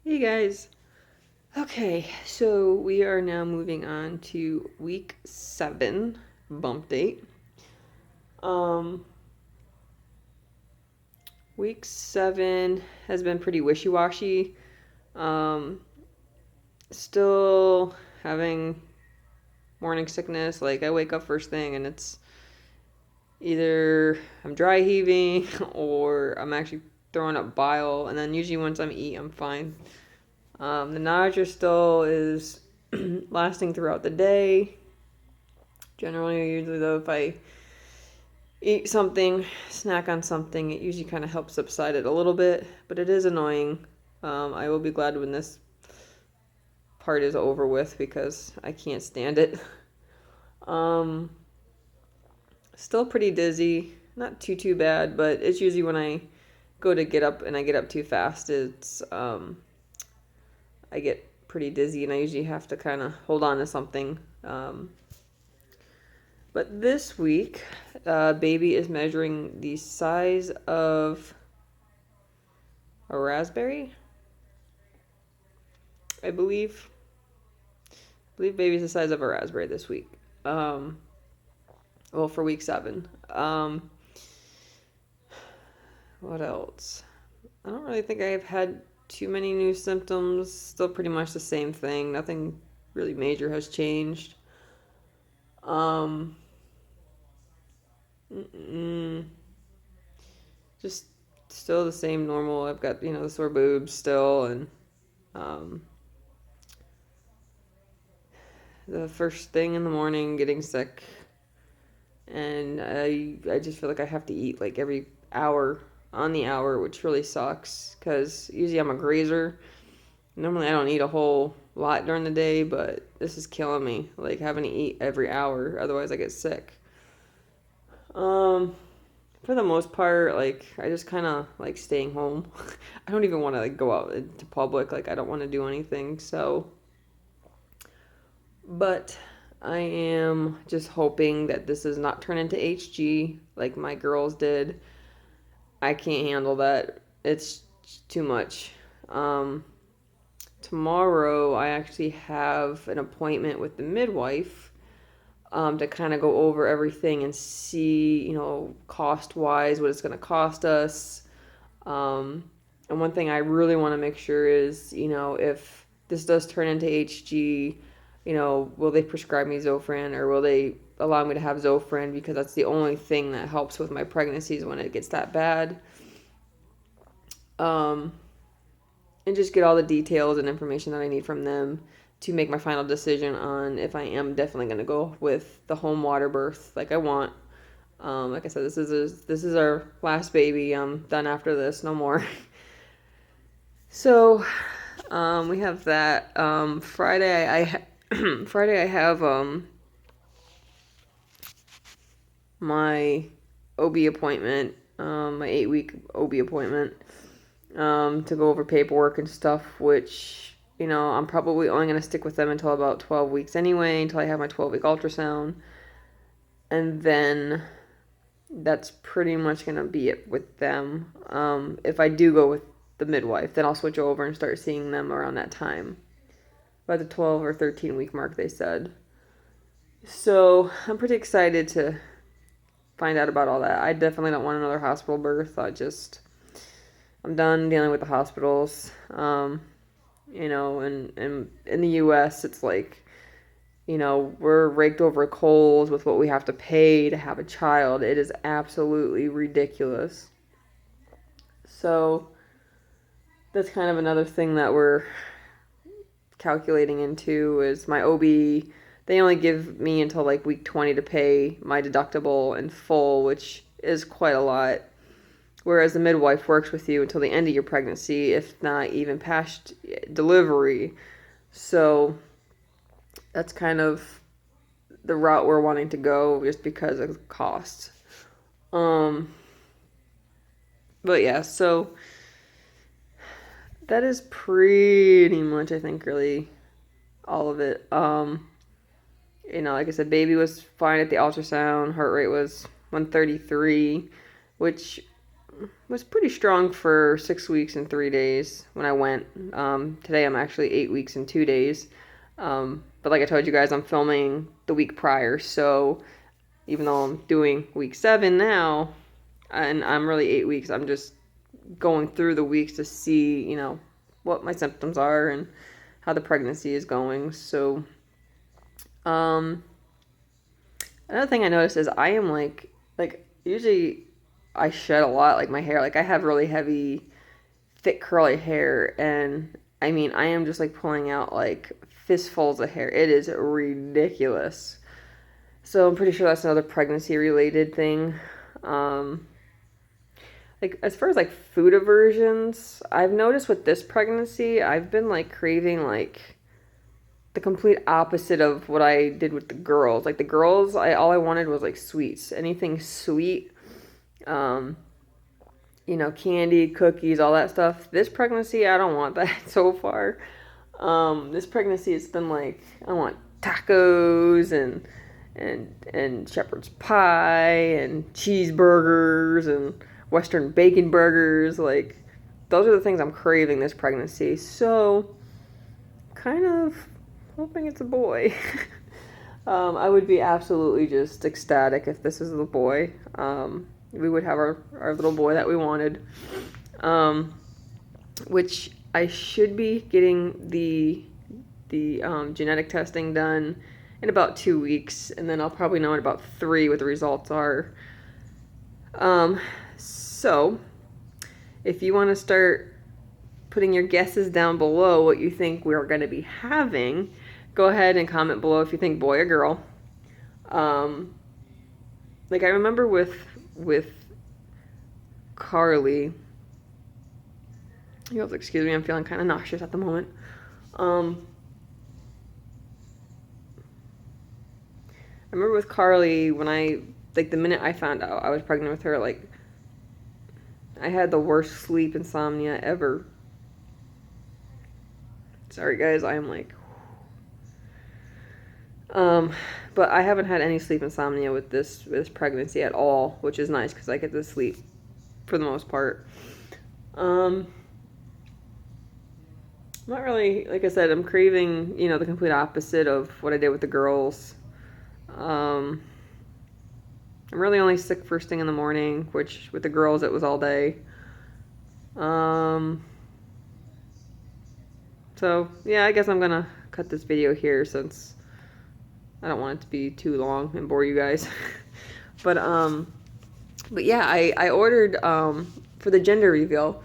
Hey guys. Okay, so we are now moving on to week 7 bump date. Um, week 7 has been pretty wishy-washy. Um, Still having morning sickness. Like I wake up first thing and it's either I'm dry heaving or I'm actually throwing up bile, and then usually once I'm fine. The nausea still is lasting throughout the day. Generally, usually though, if I eat something, snack on something, it usually kind of helps subside it a little bit, but it is annoying. I will be glad when this part is over with because I can't stand it. Um, Still pretty dizzy, not too bad, but it's usually when I go to get up and I get up too fast, I get pretty dizzy and I usually have to kind of hold on to something. But this week, baby is measuring the size of a raspberry, I believe. I believe baby's the size of a raspberry this week. Um, well, for week 7. What else? I don't really think I've had too many new symptoms. Still pretty much the same thing. Nothing really major has changed. Um, mm, just still the same normal. I've got, the sore boobs still, and um, the first thing in the morning getting sick. And I just feel like I have to eat like every hour on the hour, which really sucks because usually I'm a grazer. Normally I don't eat a whole lot during the day, but this is killing me. Like having to eat every hour, otherwise I get sick. Um, for the most part, like I just kind of like staying home. I don't even want to like go out into public. Like I don't want to do anything. So, but I am just hoping that this does not turn into HG like my girls did. I can't handle that. It's too much. Um, Tomorrow, I actually have an appointment with the midwife to kind of go over everything and see, cost wise, what it's going to cost us. Um, and one thing I really want to make sure is, if this does turn into HG, will they prescribe me Zofran or will they allow me to have Zofran, because that's the only thing that helps with my pregnancies when it gets that bad. Um, and just get all the details and information that I need from them to make my final decision on if I am definitely going to go with the home water birth like I want. Like I said, this is our last baby. I'm done after this, no more. So, we have that. Friday, Friday I have my OB appointment, my 8-week OB appointment, to go over paperwork and stuff, which, I'm probably only going to stick with them until about 12 weeks anyway, until I have my 12-week ultrasound. And then that's pretty much going to be it with them. If I do go with the midwife, then I'll switch over and start seeing them around that time. By the 12 or 13 week mark, they said. So I'm pretty excited to find out about all that. I definitely don't want another hospital birth. I'm done dealing with the hospitals. And in the US, it's like, we're raked over coals with what we have to pay to have a child. It is absolutely ridiculous. So that's kind of another thing that we're calculating into is my OB. They only give me until like week 20 to pay my deductible in full, which is quite a lot. Whereas the midwife works with you until the end of your pregnancy, if not even past delivery. So that's kind of the route we're wanting to go just because of cost. Um, but yeah, so that is pretty much, I think, really all of it. Like I said, baby was fine at the ultrasound. Heart rate was 133, which was pretty strong for 6 weeks and 3 days when I went. Today I'm actually 8 weeks and 2 days. But like I told you guys, I'm filming the week prior, so even though I'm doing week 7 now, and I'm really 8 weeks, I'm just going through the weeks to see, what my symptoms are and how the pregnancy is going. So, another thing I noticed is I am like usually I shed a lot, like my hair, like I have really heavy, thick, curly hair, and I mean, I am just like pulling out like fistfuls of hair. It is ridiculous. So I'm pretty sure that's another pregnancy related thing. Like as far as like food aversions, I've noticed with this pregnancy, I've been like craving like the complete opposite of what I did with the girls. Like the girls, all I wanted was like sweets, anything sweet, um, candy, cookies, all that stuff. This pregnancy, I don't want that so far. This pregnancy, it's been like I want tacos and shepherd's pie and cheeseburgers and Western bacon burgers. Like those are the things I'm craving this pregnancy. So kind of hoping it's a boy. I would be absolutely just ecstatic if this is a boy. We would have our little boy that we wanted. Which I should be getting the genetic testing done in about 2 weeks, and then I'll probably know in about 3 what the results are. So if you want to start putting your guesses down below what you think we're going to be having, go ahead and comment below if you think boy or girl. Like I remember with Carly, you'll have to excuse me, I'm feeling kind of nauseous at the moment. I remember with Carly, when the minute I found out I was pregnant with her, like, I had the worst sleep insomnia ever. Sorry guys, I am like, but I haven't had any sleep insomnia with this pregnancy at all, which is nice because I get to sleep for the most part. Not really, like I said, I'm craving, the complete opposite of what I did with the girls. I'm really only sick first thing in the morning, which with the girls it was all day. So yeah, I guess I'm gonna cut this video here since I don't want it to be too long and bore you guys. But yeah, I ordered for the gender reveal.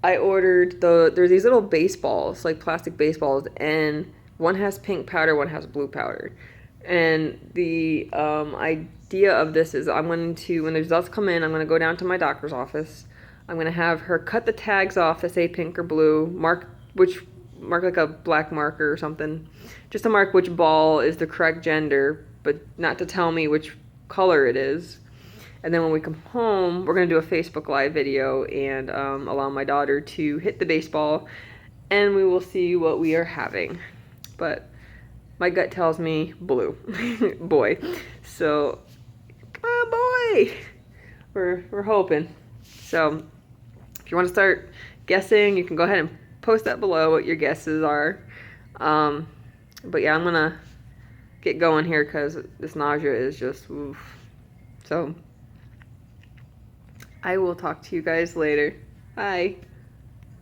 I ordered there's these little baseballs, like plastic baseballs, and one has pink powder, one has blue powder. And the idea of this is I'm going to, when the results come in, I'm going to go down to my doctor's office. I'm going to have her cut the tags off that say pink or blue, mark like a black marker or something, just to mark which ball is the correct gender, but not to tell me which color it is. And then when we come home, we're going to do a Facebook Live video and allow my daughter to hit the baseball, and we will see what we are having. But my gut tells me blue. Boy. So, come on, boy! We're hoping. So, if you want to start guessing, you can go ahead and post that below what your guesses are. But yeah, I'm going to get going here because this nausea is just, oof. So, I will talk to you guys later. Bye.